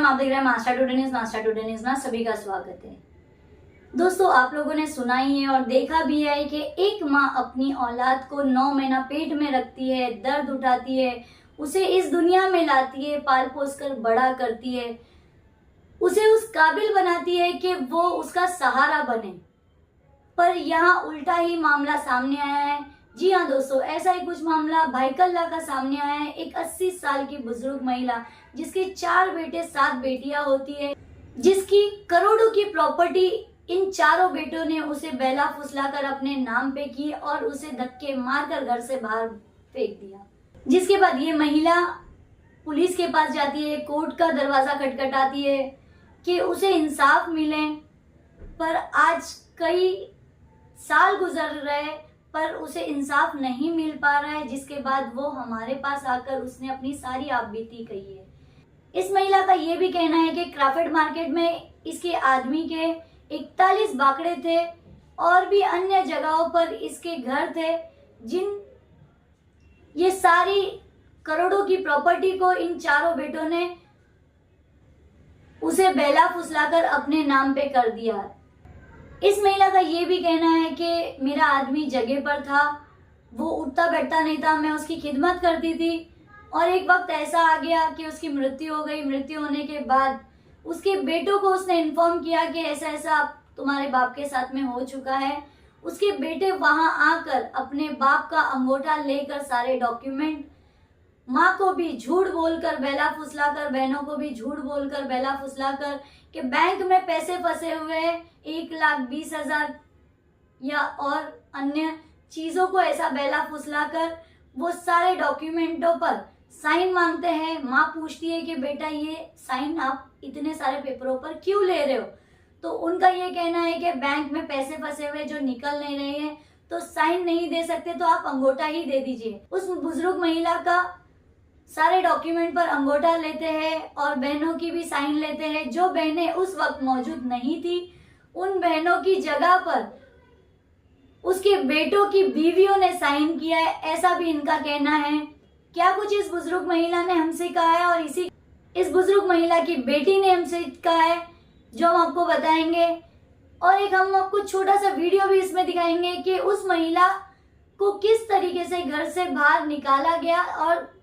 आप देख रहे हैं मास्टर टुडे न्यूज़ में सभी का स्वागत है। दोस्तों, आप लोगों ने सुना ही है और देखा भी है कि एक माँ अपनी औलाद को 9 महीना पेट में रखती है, दर्द उठाती है, उसे इस दुनिया में लाती है, पाल पोस कर बड़ा करती है, उसे उस काबिल बनाती है कि वो उसका सहारा बने। पर यहाँ उल्टा ही मामला सामने आया है। जी हाँ दोस्तों, ऐसा ही कुछ मामला भाईकल्ला का सामने आया है। एक 80 साल की बुजुर्ग महिला जिसके 4 बेटे 7 बेटियां होती है, जिसकी करोड़ों की प्रॉपर्टी इन चारों बेटों ने उसे बेला फुसलाकर अपने नाम पे की और उसे धक्के मारकर घर से बाहर फेंक दिया। जिसके बाद ये महिला पुलिस के पास जाती है, कोर्ट का दरवाजा खटखटाती है कि उसे इंसाफ मिले। पर आज कई साल गुजर रहे पर उसे इंसाफ नहीं मिल पा रहा है, जिसके बाद वो हमारे पास आकर उसने अपनी सारी आपबीती कही है। इस महिला का ये भी कहना है कि क्राफर्ड मार्केट में इसके आदमी के 41 बाकड़े थे और भी अन्य जगहों पर इसके घर थे, जिन ये सारी करोड़ों की प्रॉपर्टी को इन चारों बेटों ने उसे बेला फुसलाकर अपने नाम पे कर दिया। इस महिला का ये भी कहना है कि मेरा आदमी जगह पर था, वो उठता बैठता नहीं था, मैं उसकी खिदमत करती थी और एक वक्त ऐसा आ गया कि उसकी मृत्यु हो गई। मृत्यु होने के बाद उसके बेटों को उसने इन्फॉर्म किया कि ऐसा ऐसा तुम्हारे बाप के साथ में हो चुका है। उसके बेटे वहां आकर अपने बाप का अंगूठा लेकर सारे डॉक्यूमेंट, माँ को भी झूठ बोलकर बेला फुसलाकर, बहनों को भी झूठ बोलकर बेला फुसलाकर कि बैंक में पैसे फंसे हुए हैं 1,20,000 या और अन्य चीजों को ऐसा बेला फुसलाकर वो सारे डॉक्यूमेंटों पर साइन मांगते हैं। माँ पूछती है कि बेटा ये साइन आप इतने सारे पेपरों पर क्यों ले रहे हो? तो उनका ये कहना है कि बैंक में पैसे फंसे हुए जो निकल नहीं रहे हैं, तो साइन नहीं दे सकते तो आप अंगूठा ही दे दीजिए। उस बुजुर्ग महिला का सारे डॉक्यूमेंट पर अंगूठा लेते हैं और बहनों की भी साइन लेते हैं। जो बहनें उस वक्त मौजूद नहीं थी, उन बहनों की जगह पर उसके बेटों की बीवियों ने साइन किया है, ऐसा भी इनका कहना है। क्या कुछ इस बुजुर्ग महिला ने हमसे कहा है और इस बुजुर्ग महिला की बेटी ने हमसे कहा है, जो हम आपको बताएंगे। और एक हम आपको छोटा सा वीडियो भी इसमें दिखाएंगे कि उस महिला को किस तरीके से घर से बाहर निकाला गया और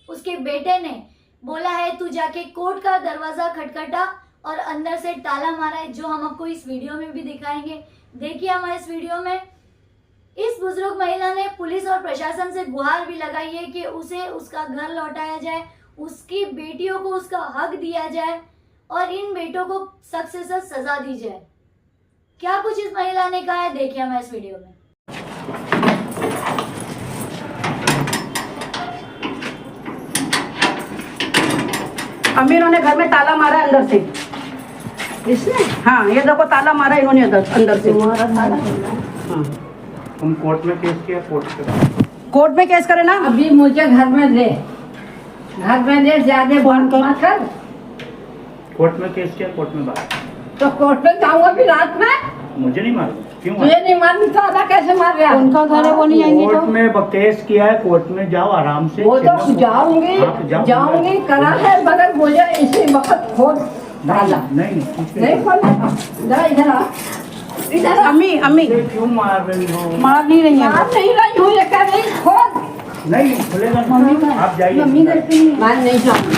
उसके बेटे ने बोला है तू जाके कोर्ट का दरवाजा खटखटा और अंदर से ताला मारा है, जो हम आपको इस वीडियो में भी दिखाएंगे। देखिए हमारे इस वीडियो में इस बुजुर्ग महिला ने पुलिस और प्रशासन से गुहार भी लगाई है कि उसे उसका घर लौटाया जाए, उसकी बेटियों को उसका हक दिया जाए और इन बेटों को सख्त से सख्त सजा दी जाए। क्या कुछ इस महिला ने कहा है, देखिए हमारे इस वीडियो में। अम्मी इन्होंने घर में ताला मारा अंदर से। इसने? हाँ, ये देखो ताला मारा इन्होंने अंदर से। हाँ। तुम कोर्ट में केस किया? कोर्ट में केस करे ना। अभी मुझे घर में ले ज्यादा फोन कर। कोर्ट में केस किया? कोर्ट में बात तो कोर्ट में जाऊंगा भी रात में। मुझे नहीं मालूम क्यों मुझे नहीं मालूम, ताला कैसे मार रहा? उनका घर है, वो नहीं आएंगे तो। कोर्ट में केस किया है, कोर्ट में जाओ आराम से। वो तो जाऊंगी करा है, मगर मुझे इसी वक्त खोल डाला। नहीं खोलना, जरा इधर आ। इधर अम्मी क्यों मार रही हो? मार नहीं रही है। मार नहीं रही हूँ, ये कह रही खोल। नहीं खुलेगा। आप जाइए। मैं नहीं जाऊंगी,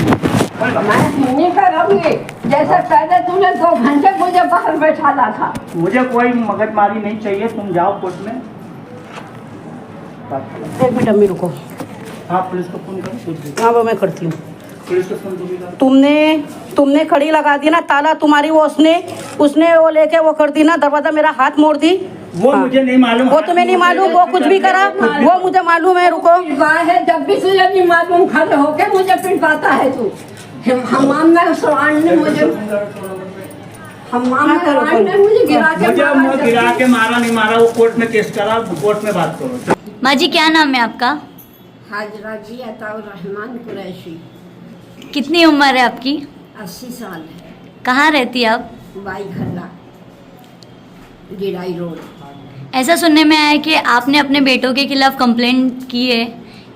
मैं नहीं करूंगी। जैसे पहले तूने 2 घंटे मुझे बाहर बैठाना था। मुझे कोई मगजमारी नहीं चाहिए, तुम जाओ कोर्ट में। एक मिनट अम्मी रुको। हाँ पुलिस को फोन करो। हाँ वो मैं करती हूँ। पुलिस को फोन करो। तुमने खड़ी लगा दी ना ताला, तुम्हारी वो उसने वो लेके वो कर दी ना, दरवाजा मेरा हाथ मोड़ दी। वो हाँ। मुझे नहीं मालूम। वो तुम्हें नहीं मालूम, वो कुछ भी करा वो मुझे मालूम है। रुको है, जब भी तुझे नहीं मालूम खड़े होके मुझे पिटवाता है तू। हमाम में सवान ने मुझे गिरा के मारा नहीं मारा, वो कोर्ट में केस करा, कोर्ट में बात करो। माँ जी क्या नाम है आपका? हाजरा जी अताउर रहमान कुरैशी। कितनी उम्र है आपकी? 80 साल है। कहाँ रहती है आप? बाई घल्ला, गिराई रोड। ऐसा सुनने में आया है कि आपने अपने बेटों के खिलाफ कंप्लेंट की है,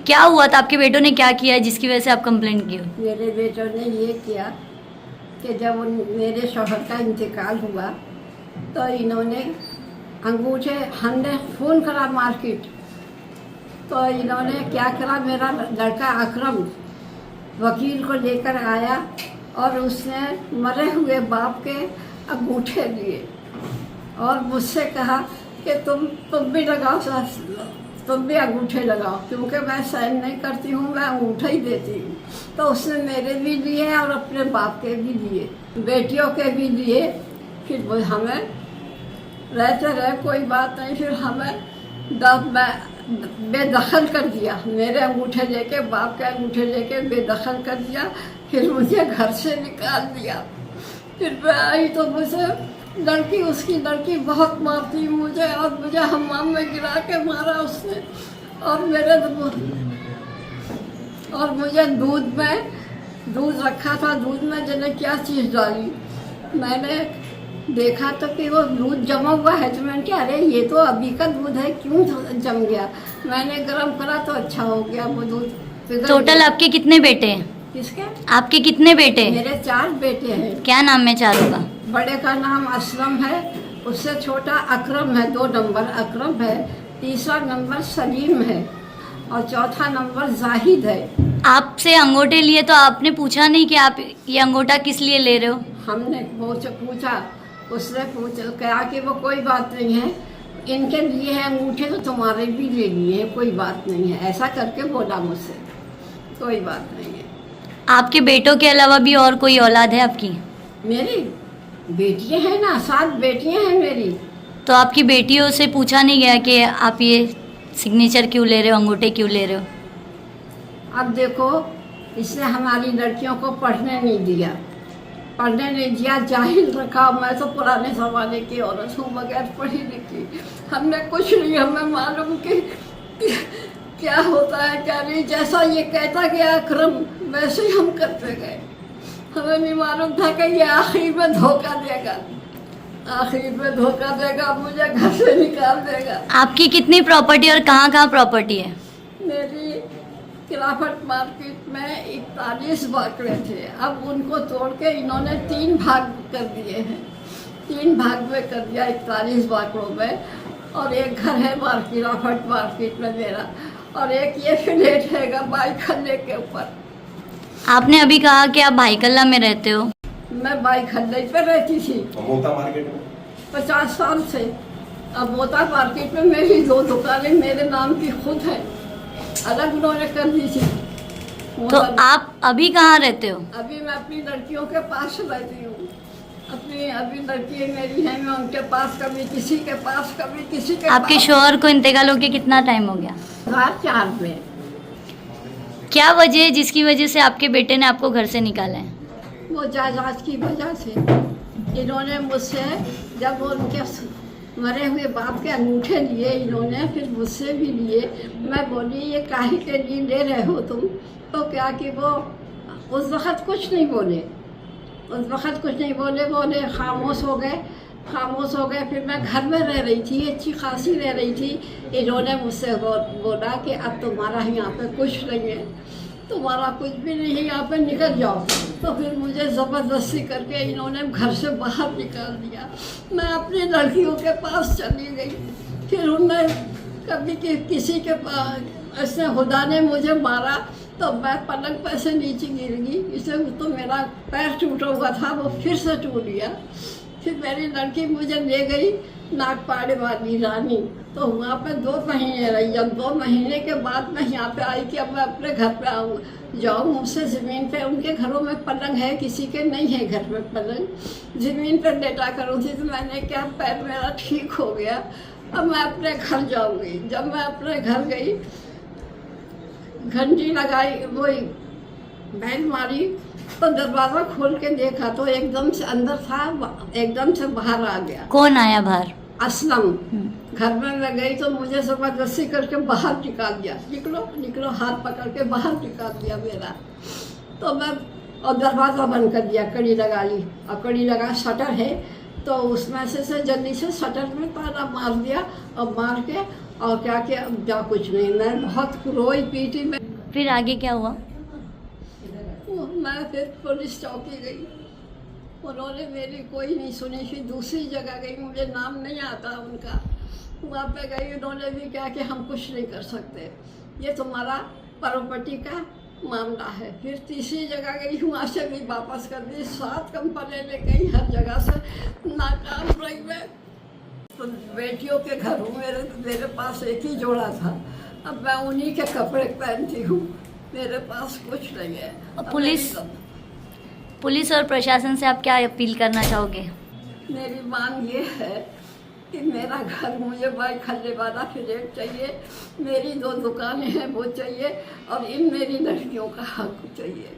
क्या हुआ था? आपके बेटों ने क्या किया जिसकी वजह से आप कंप्लेंट की हो? मेरे बेटों ने ये किया कि जब मेरे शौहर का इंतकाल हुआ तो इन्होंने अंगूठे, हमने फ़ोन करा मार्केट, तो इन्होंने क्या करा, मेरा लड़का अकरम वकील को लेकर आया और उसने मरे हुए बाप के अंगूठे लिए और मुझसे कहा कि तुम भी लगाओ, तुम भी अंगूठे लगाओ, क्योंकि मैं साइन नहीं करती हूँ, मैं अंगूठा ही देती हूँ। तो उसने मेरे भी लिए और अपने बाप के भी लिए, बेटियों के भी लिए। फिर वो हमें रहते रहे, कोई बात नहीं, फिर हमें बेदखल कर दिया, मेरे अंगूठे लेके, बाप के अंगूठे लेके बेदखल कर दिया। फिर मुझे घर से निकाल दिया। फिर मैं आई तो मुझे उसकी लड़की बहुत मारती मुझे, और मुझे हमाम में गिरा के मारा उसने, और मुझे दूध रखा था, दूध में जने क्या चीज़ डाली, मैंने देखा तो कि वो दूध जमा हुआ है, तो मैंने कहा अरे ये तो अभी का दूध है, क्यों जम गया। मैंने गर्म करा तो अच्छा हो गया वो दूध। टोटल आपके कितने बेटे हैं? किसके? आपके कितने बेटे? मेरे 4 बेटे हैं। क्या नाम है चारों का? बड़े का नाम असलम है, उससे छोटा अकरम है, 2 नंबर अकरम है, तीसरा नंबर सलीम है और चौथा नंबर जाहिद है। आपसे अंगूठे लिए तो आपने पूछा नहीं कि आप ये अंगूठा किस लिए ले रहे हो? हमने पूछा, उसने कहा कि वो कोई बात नहीं है, इनके लिए है अंगूठे तो तुम्हारे भी ले लिए हैं, कोई बात नहीं है, ऐसा करके बोला मुझसे, कोई बात नहीं है। आपके बेटों के अलावा भी और कोई औलाद है आपकी? मेरी बेटियां हैं ना, 7 बेटियां हैं मेरी। तो आपकी बेटियों से पूछा नहीं गया कि आप ये सिग्नेचर क्यों ले रहे हो, अंगूठे क्यों ले रहे हो? अब देखो, इसने हमारी लड़कियों को पढ़ने नहीं दिया, जाहिल रखा। मैं तो पुराने ज़माने की औरत हूँ, बगैर पढ़ी लिखी, हमने कुछ नहीं, हमें मालूम कि क्या होता है क्या नहीं। जैसा ये कहता गया अकरम, वैसे ही हम करते गए। हमें नहीं मालूम था कि ये आखिर में धोखा देगा, मुझे घर से निकाल देगा। आपकी कितनी प्रॉपर्टी और कहाँ प्रॉपर्टी है? मेरी खिलाफत मार्केट में 41 बाकड़े थे, अब उनको तोड़ के इन्होंने 3 भाग कर दिए हैं, 3 भाग में कर दिया 41 बाकड़ों में। और एक घर है खिलाफत मार्केट में मेरा, और एक ये फ्लैट है बाई खल्ले के ऊपर। आपने अभी कहा कि आप भाई कल्ला में रहते हो। मैं बाई खल्ले पे रहती थी मोता मार्केट में 50 साल से। अब मोता मार्केट में मेरी 2 दुकानें मेरे नाम की खुद है, अलग उन्होंने कर दी थी। तो आप अभी कहाँ रहते हो? अभी मैं अपनी लड़कियों के पास रहती हूँ। अभी लड़की मेरी है, मैं उनके पास, कभी किसी के पास, कभी किसी के आपके पास। शौहर को इंतकाल होके कितना टाइम हो गया? 2004 में। क्या वजह है जिसकी वजह से आपके बेटे ने आपको घर से निकाला है? वो जायदाद की वजह से इन्होंने मुझसे, जब वो उनके मरे हुए बाप के अंगूठे लिए इन्होंने, फिर मुझसे भी लिए। मैं बोली ये काहे के लिए ले रहे हो तुम? तो क्या कि वो उस वक़्त कुछ नहीं बोले, बोले खामोश हो गए। फिर मैं घर में रह रही थी, अच्छी खासी रह रही थी। इन्होंने मुझसे बोला कि अब तुम्हारा यहाँ पे कुछ नहीं है, तुम्हारा कुछ भी नहीं है, यहाँ पे निकल जाओ। तो फिर मुझे ज़बरदस्ती करके इन्होंने घर से बाहर निकाल दिया। मैं अपनी लड़कियों के पास चली गई। फिर उनने कभी किसी के पास, ऐसे खुदा ने मुझे मारा तो मैं पलंग पर से नीचे गिर गई। इससे तो मेरा पैर टूटा हुआ था, वो फिर से टूट गया। फिर मेरी लड़की मुझे ले गई नागपाड़े वाली रानी, तो वहाँ पे 2 महीने रही। जब 2 महीने के बाद मैं यहाँ पे आई कि अब मैं अपने घर पे जाऊँ, मुझसे ज़मीन पे, उनके घरों में पलंग है, किसी के नहीं है घर में पलंग, ज़मीन पर लेटा करूँ थी। तो मैंने क्या, पैर मेरा ठीक हो गया, अब मैं अपने घर जाऊँगी। जब मैं अपने घर गई, घंटी लगाई, वही बैल मारी, तो दरवाज़ा खोल के देखा तो एकदम से अंदर था, एकदम से बाहर आ गया। कौन आया बाहर? असलम। घर में मैं गई तो मुझे ज़बरदस्ती करके बाहर निकाल दिया, निकलो, हाथ पकड़ के बाहर निकाल दिया मेरा। तो मैं, और दरवाज़ा बंद कर दिया, कड़ी लगा ली, और कड़ी लगा, शटर है तो उसमें से जल्दी से शटर में ताला मार दिया, और मार के और क्या किया, अब जा कुछ नहीं। मैं बहुत रोई पीटी में। फिर आगे क्या हुआ? मैं फिर पुलिस चौकी गई, उन्होंने मेरी कोई नहीं सुनी। फिर दूसरी जगह गई, मुझे नाम नहीं आता उनका, वहाँ पे गई, उन्होंने भी कहा कि हम कुछ नहीं कर सकते, ये तुम्हारा प्रॉपर्टी का मामला है। फिर तीसरी जगह गई, वहाँ से भी वापस कर दी। 7 कंपनी ले गई, हर जगह से नाकाम रही मैं। तो बेटियों के घर हूँ, मेरे पास एक ही जोड़ा था, अब मैं उन्हीं के कपड़े पहनती हूँ, मेरे पास कुछ नहीं है। और पुलिस और प्रशासन से आप क्या अपील करना चाहोगे? मेरी मांग ये है कि मेरा घर, मुझे भाई खल्ले वाला फ्लैट चाहिए, मेरी 2 दुकानें हैं वो चाहिए, और इन मेरी लड़कियों का हक चाहिए।